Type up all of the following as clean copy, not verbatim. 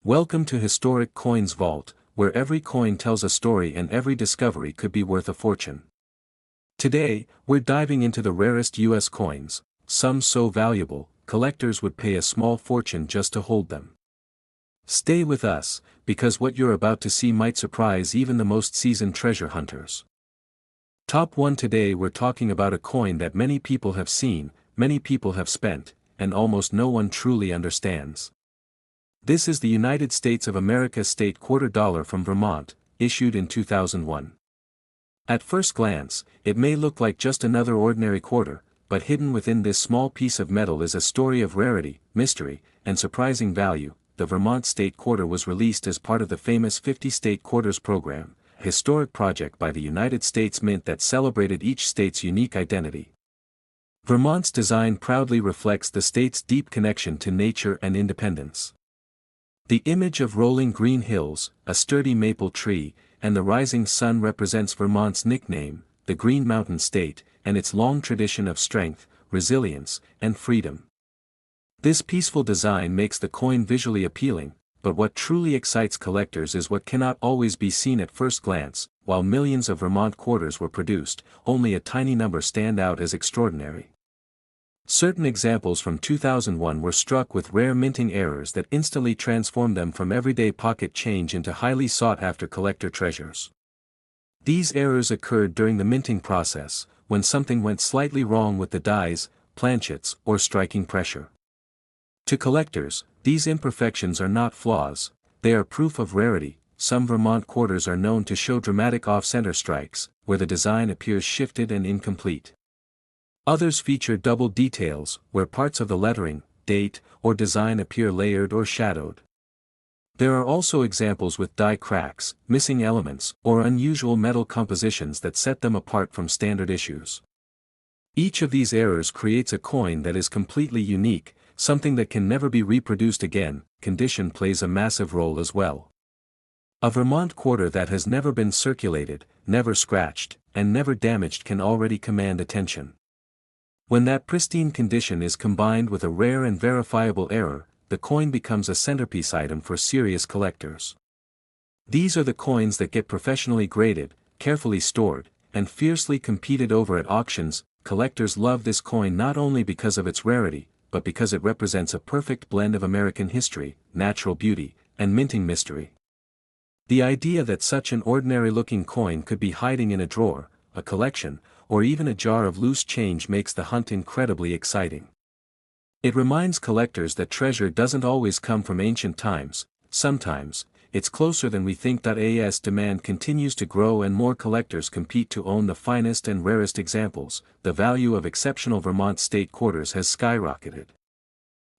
Welcome to Historic Coins Vault, where every coin tells a story and every discovery could be worth a fortune. Today, we're diving into the rarest US coins, some so valuable, collectors would pay a small fortune just to hold them. Stay with us, because what you're about to see might surprise even the most seasoned treasure hunters. Top 1. Today we're talking about a coin that many people have seen, many people have spent, and almost no one truly understands. This is the United States of America state quarter dollar from Vermont, issued in 2001. At first glance, it may look like just another ordinary quarter, but hidden within this small piece of metal is a story of rarity, mystery, and surprising value. The Vermont state quarter was released as part of the famous 50 state quarters program, a historic project by the United States Mint that celebrated each state's unique identity. Vermont's design proudly reflects the state's deep connection to nature and independence. The image of rolling green hills, a sturdy maple tree, and the rising sun represents Vermont's nickname, the Green Mountain State, and its long tradition of strength, resilience, and freedom. This peaceful design makes the coin visually appealing, but what truly excites collectors is what cannot always be seen at first glance. While millions of Vermont quarters were produced, only a tiny number stand out as extraordinary. Certain examples from 2001 were struck with rare minting errors that instantly transformed them from everyday pocket change into highly sought-after collector treasures. These errors occurred during the minting process, when something went slightly wrong with the dies, planchets, or striking pressure. To collectors, these imperfections are not flaws, they are proof of rarity. Some Vermont quarters are known to show dramatic off-center strikes, where the design appears shifted and incomplete. Others feature double details, where parts of the lettering, date, or design appear layered or shadowed. There are also examples with die cracks, missing elements, or unusual metal compositions that set them apart from standard issues. Each of these errors creates a coin that is completely unique, something that can never be reproduced again. Condition plays a massive role as well. A Vermont quarter that has never been circulated, never scratched, and never damaged can already command attention. When that pristine condition is combined with a rare and verifiable error, the coin becomes a centerpiece item for serious collectors. These are the coins that get professionally graded, carefully stored, and fiercely competed over at auctions. Collectors love this coin not only because of its rarity, but because it represents a perfect blend of American history, natural beauty, and minting mystery. The idea that such an ordinary-looking coin could be hiding in a drawer, a collection, or even a jar of loose change makes the hunt incredibly exciting. It reminds collectors that treasure doesn't always come from ancient times. Sometimes, it's closer than we think. As demand continues to grow and more collectors compete to own the finest and rarest examples, the value of exceptional Vermont state quarters has skyrocketed.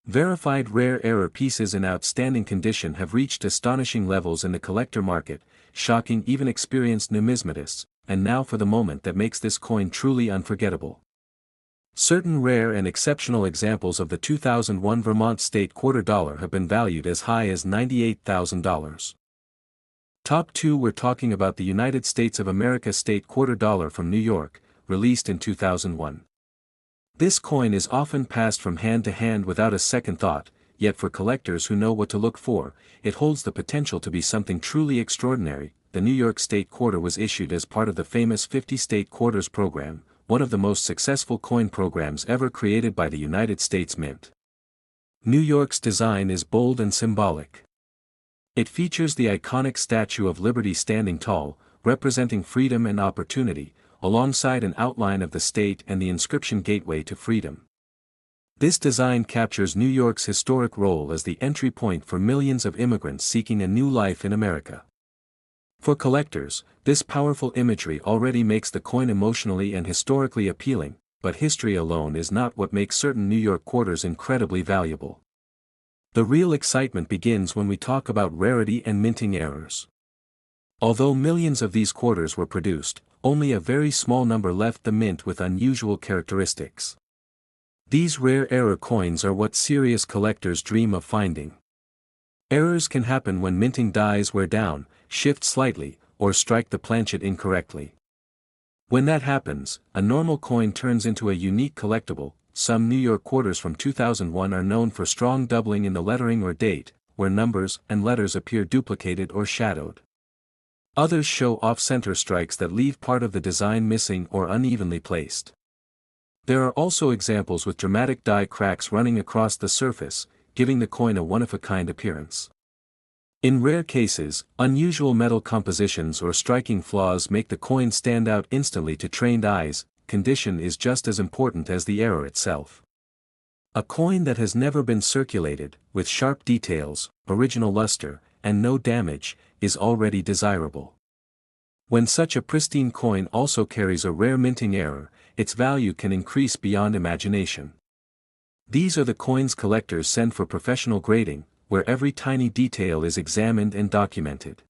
Verified rare error pieces in outstanding condition have reached astonishing levels in the collector market, shocking even experienced numismatists. And now for the moment that makes this coin truly unforgettable. Certain rare and exceptional examples of the 2001 Vermont state quarter dollar have been valued as high as $98,000. Top 2. We're talking about the United States of America state quarter dollar from New York, released in 2001. This coin is often passed from hand to hand without a second thought, yet for collectors who know what to look for, it holds the potential to be something truly extraordinary. The New York state quarter was issued as part of the famous 50 state quarters program, one of the most successful coin programs ever created by the United States Mint. New York's design is bold and symbolic. It features the iconic Statue of Liberty standing tall, representing freedom and opportunity, alongside an outline of the state and the inscription "Gateway to Freedom." This design captures New York's historic role as the entry point for millions of immigrants seeking a new life in America. For collectors, this powerful imagery already makes the coin emotionally and historically appealing, but history alone is not what makes certain New York quarters incredibly valuable. The real excitement begins when we talk about rarity and minting errors. Although millions of these quarters were produced, only a very small number left the mint with unusual characteristics. These rare error coins are what serious collectors dream of finding. Errors can happen when minting dies wear down, shift slightly, or strike the planchet incorrectly. When that happens, a normal coin turns into a unique collectible. Some New York quarters from 2001 are known for strong doubling in the lettering or date, where numbers and letters appear duplicated or shadowed. Others show off-center strikes that leave part of the design missing or unevenly placed. There are also examples with dramatic die cracks running across the surface, giving the coin a one-of-a-kind appearance. In rare cases, unusual metal compositions or striking flaws make the coin stand out instantly to trained eyes. Condition is just as important as the error itself. A coin that has never been circulated, with sharp details, original luster, and no damage, is already desirable. When such a pristine coin also carries a rare minting error, its value can increase beyond imagination. These are the coins collectors send for professional grading, where every tiny detail is examined and documented.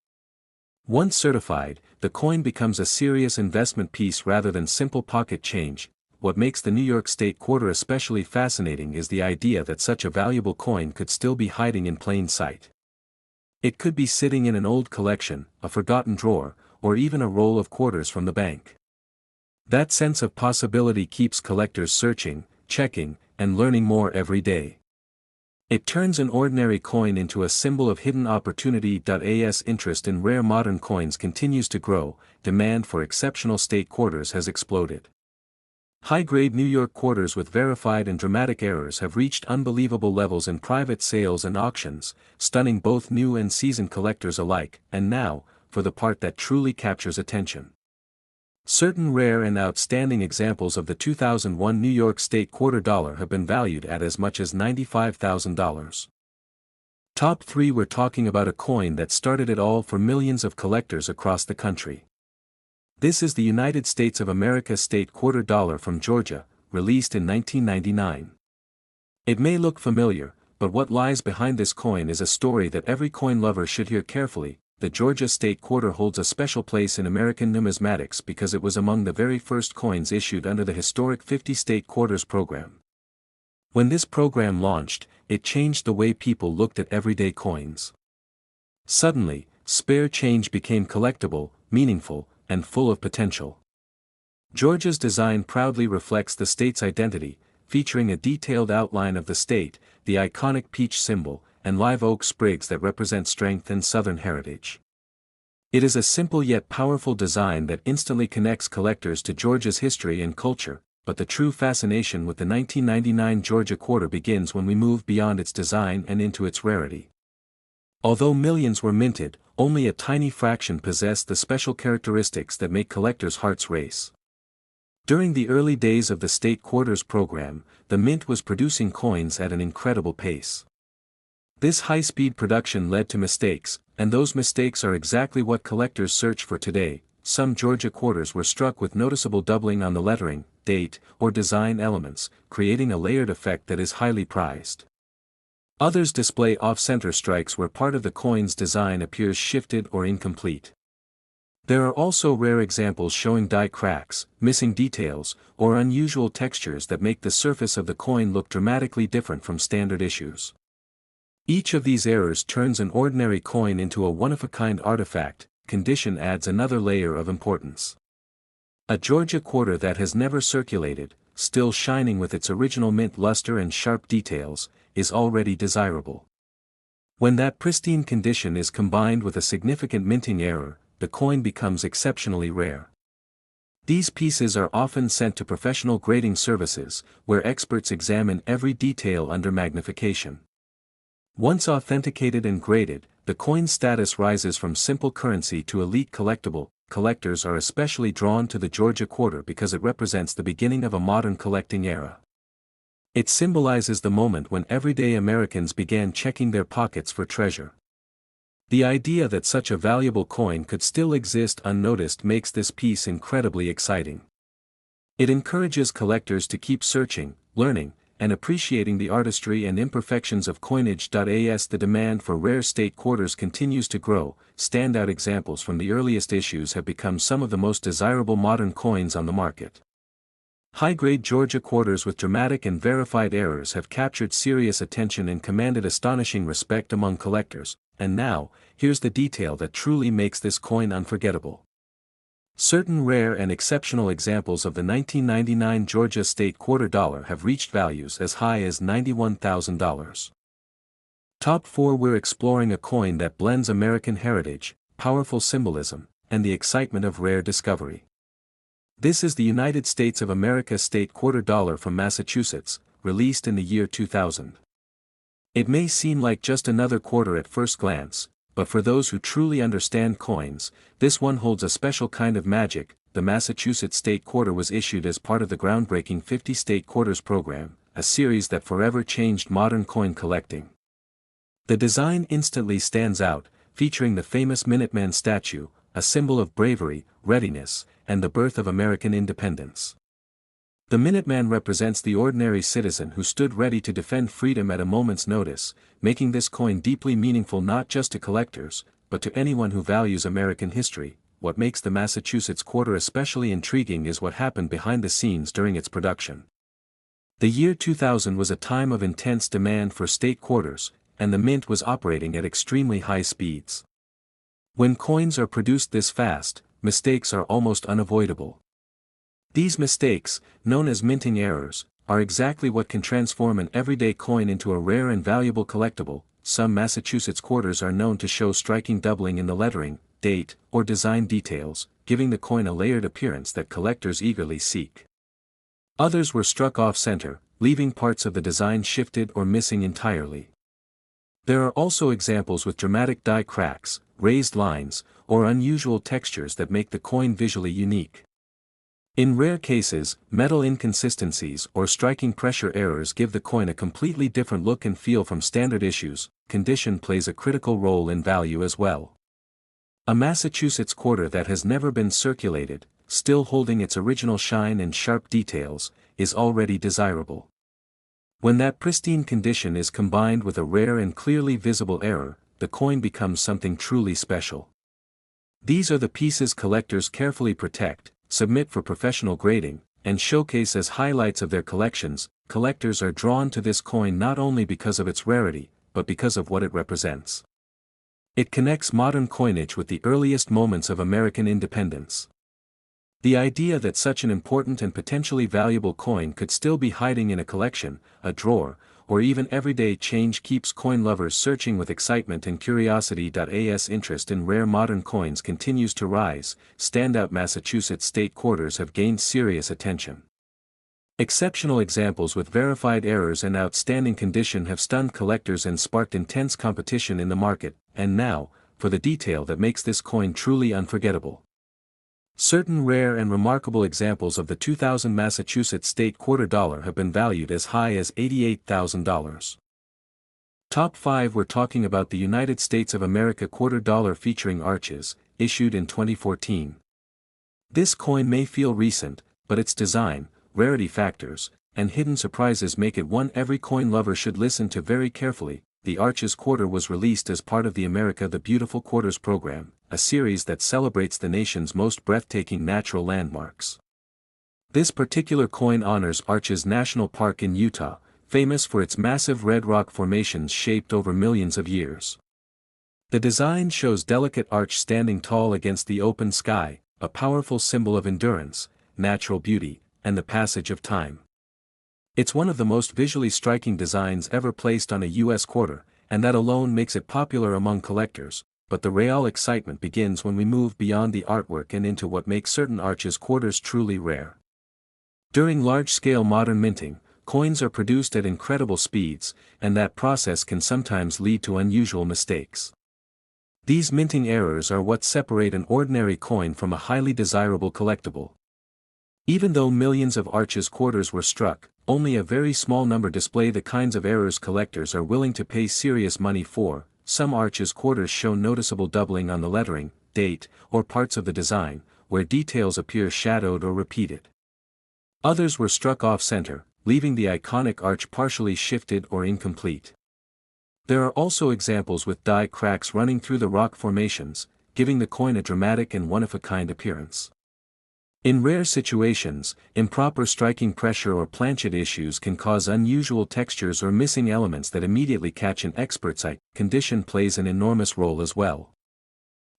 Once certified, the coin becomes a serious investment piece rather than simple pocket change. What makes the New York State Quarter especially fascinating is the idea that such a valuable coin could still be hiding in plain sight. It could be sitting in an old collection, a forgotten drawer, or even a roll of quarters from the bank. That sense of possibility keeps collectors searching, checking, and learning more every day. It turns an ordinary coin into a symbol of hidden opportunity. As interest in rare modern coins continues to grow, demand for exceptional state quarters has exploded. High-grade New York quarters with verified and dramatic errors have reached unbelievable levels in private sales and auctions, stunning both new and seasoned collectors alike. And now, for the part that truly captures attention. Certain rare and outstanding examples of the 2001 New York State Quarter dollar have been valued at as much as $95,000. Top 3. We're talking about a coin that started it all for millions of collectors across the country. This is the United States of America State Quarter dollar from Georgia, released in 1999. It may look familiar, but what lies behind this coin is a story that every coin lover should hear carefully. The Georgia State Quarter holds a special place in American numismatics because it was among the very first coins issued under the historic 50 State Quarters program. When this program launched, it changed the way people looked at everyday coins. Suddenly, spare change became collectible, meaningful, and full of potential. Georgia's design proudly reflects the state's identity, featuring a detailed outline of the state, the iconic peach symbol, and live oak sprigs that represent strength and Southern heritage. It is a simple yet powerful design that instantly connects collectors to Georgia's history and culture, but the true fascination with the 1999 Georgia Quarter begins when we move beyond its design and into its rarity. Although millions were minted, only a tiny fraction possessed the special characteristics that make collectors' hearts race. During the early days of the State Quarters program, the mint was producing coins at an incredible pace. This high-speed production led to mistakes, and those mistakes are exactly what collectors search for today. Some Georgia quarters were struck with noticeable doubling on the lettering, date, or design elements, creating a layered effect that is highly prized. Others display off-center strikes where part of the coin's design appears shifted or incomplete. There are also rare examples showing die cracks, missing details, or unusual textures that make the surface of the coin look dramatically different from standard issues. Each of these errors turns an ordinary coin into a one-of-a-kind artifact. Condition adds another layer of importance. A Georgia quarter that has never circulated, still shining with its original mint luster and sharp details, is already desirable. When that pristine condition is combined with a significant minting error, the coin becomes exceptionally rare. These pieces are often sent to professional grading services, where experts examine every detail under magnification. Once authenticated and graded, the coin's status rises from simple currency to elite collectible. Collectors are especially drawn to the Georgia Quarter because it represents the beginning of a modern collecting era. It symbolizes the moment when everyday Americans began checking their pockets for treasure. The idea that such a valuable coin could still exist unnoticed makes this piece incredibly exciting. It encourages collectors to keep searching, learning, and appreciating the artistry and imperfections of coinage. As the demand for rare state quarters continues to grow, standout examples from the earliest issues have become some of the most desirable modern coins on the market. High-grade Georgia quarters with dramatic and verified errors have captured serious attention and commanded astonishing respect among collectors. And now, here's the detail that truly makes this coin unforgettable. Certain rare and exceptional examples of the 1999 Georgia State Quarter dollar have reached values as high as $91,000. Top 4. We're exploring a coin that blends American heritage, powerful symbolism, and the excitement of rare discovery. This is the United States of America state quarter dollar from Massachusetts, released in the year 2000. It may seem like just another quarter at first glance, but for those who truly understand coins, this one holds a special kind of magic. The Massachusetts state quarter was issued as part of the groundbreaking 50 State Quarters program, a series that forever changed modern coin collecting. The design instantly stands out, featuring the famous Minuteman statue, a symbol of bravery, readiness, and the birth of American independence. The Minuteman represents the ordinary citizen who stood ready to defend freedom at a moment's notice, making this coin deeply meaningful not just to collectors, but to anyone who values American history. What makes the Massachusetts quarter especially intriguing is what happened behind the scenes during its production. The year 2000 was a time of intense demand for state quarters, and the mint was operating at extremely high speeds. When coins are produced this fast, mistakes are almost unavoidable. These mistakes, known as minting errors, are exactly what can transform an everyday coin into a rare and valuable collectible. Some Massachusetts quarters are known to show striking doubling in the lettering, date, or design details, giving the coin a layered appearance that collectors eagerly seek. Others were struck off-center, leaving parts of the design shifted or missing entirely. There are also examples with dramatic die cracks, raised lines, or unusual textures that make the coin visually unique. In rare cases, metal inconsistencies or striking pressure errors give the coin a completely different look and feel from standard issues. Condition plays a critical role in value as well. A Massachusetts quarter that has never been circulated, still holding its original shine and sharp details, is already desirable. When that pristine condition is combined with a rare and clearly visible error, the coin becomes something truly special. These are the pieces collectors carefully protect, submit for professional grading, and showcase as highlights of their collections. Collectors are drawn to this coin not only because of its rarity, but because of what it represents. It connects modern coinage with the earliest moments of American independence. The idea that such an important and potentially valuable coin could still be hiding in a collection, a drawer, or even everyday change keeps coin lovers searching with excitement and curiosity. As interest in rare modern coins continues to rise, standout Massachusetts state quarters have gained serious attention. Exceptional examples with verified errors and outstanding condition have stunned collectors and sparked intense competition in the market. And now, for the detail that makes this coin truly unforgettable. Certain rare and remarkable examples of the 2000 Massachusetts state quarter dollar have been valued as high as $88,000. Top 5. We're talking about the United States of America quarter dollar featuring arches, issued in 2014. This coin may feel recent, but its design, rarity factors, and hidden surprises make it one every coin lover should listen to very carefully. The Arches quarter was released as part of the America the Beautiful Quarters program, a series that celebrates the nation's most breathtaking natural landmarks. This particular coin honors Arches National Park in Utah, famous for its massive red rock formations shaped over millions of years. The design shows delicate arch standing tall against the open sky, a powerful symbol of endurance, natural beauty, and the passage of time. It's one of the most visually striking designs ever placed on a U.S. quarter, and that alone makes it popular among collectors. But the real excitement begins when we move beyond the artwork and into what makes certain Arches quarters truly rare. During large-scale modern minting, coins are produced at incredible speeds, and that process can sometimes lead to unusual mistakes. These minting errors are what separate an ordinary coin from a highly desirable collectible. Even though millions of Arches quarters were struck, only a very small number display the kinds of errors collectors are willing to pay serious money for. Some Arches quarters show noticeable doubling on the lettering, date, or parts of the design, where details appear shadowed or repeated. Others were struck off-center, leaving the iconic arch partially shifted or incomplete. There are also examples with die cracks running through the rock formations, giving the coin a dramatic and one-of-a-kind appearance. In rare situations, improper striking pressure or planchet issues can cause unusual textures or missing elements that immediately catch an expert's eye. Condition plays an enormous role as well.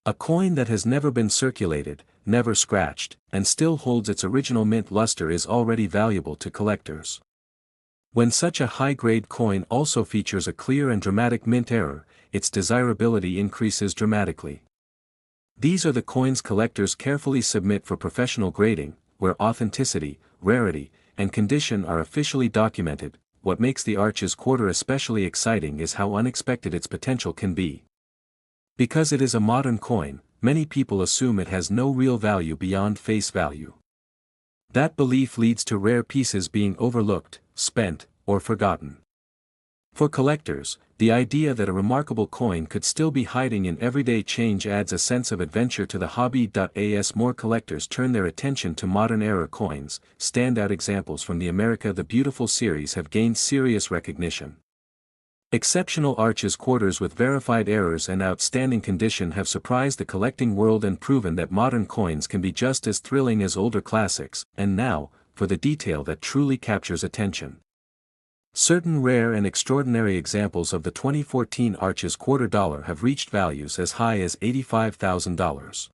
A coin that has never been circulated, never scratched, and still holds its original mint luster is already valuable to collectors. When such a high-grade coin also features a clear and dramatic mint error, its desirability increases dramatically. These are the coins collectors carefully submit for professional grading, where authenticity, rarity, and condition are officially documented. What makes the Arches quarter especially exciting is how unexpected its potential can be. Because it is a modern coin, many people assume it has no real value beyond face value. That belief leads to rare pieces being overlooked, spent, or forgotten. For collectors, the idea that a remarkable coin could still be hiding in everyday change adds a sense of adventure to the hobby. As more collectors turn their attention to modern era coins, standout examples from the America the Beautiful series have gained serious recognition. Exceptional Arches quarters with verified errors and outstanding condition have surprised the collecting world and proven that modern coins can be just as thrilling as older classics. And now, for the detail that truly captures attention. Certain rare and extraordinary examples of the 2014 Arches quarter dollar have reached values as high as $85,000.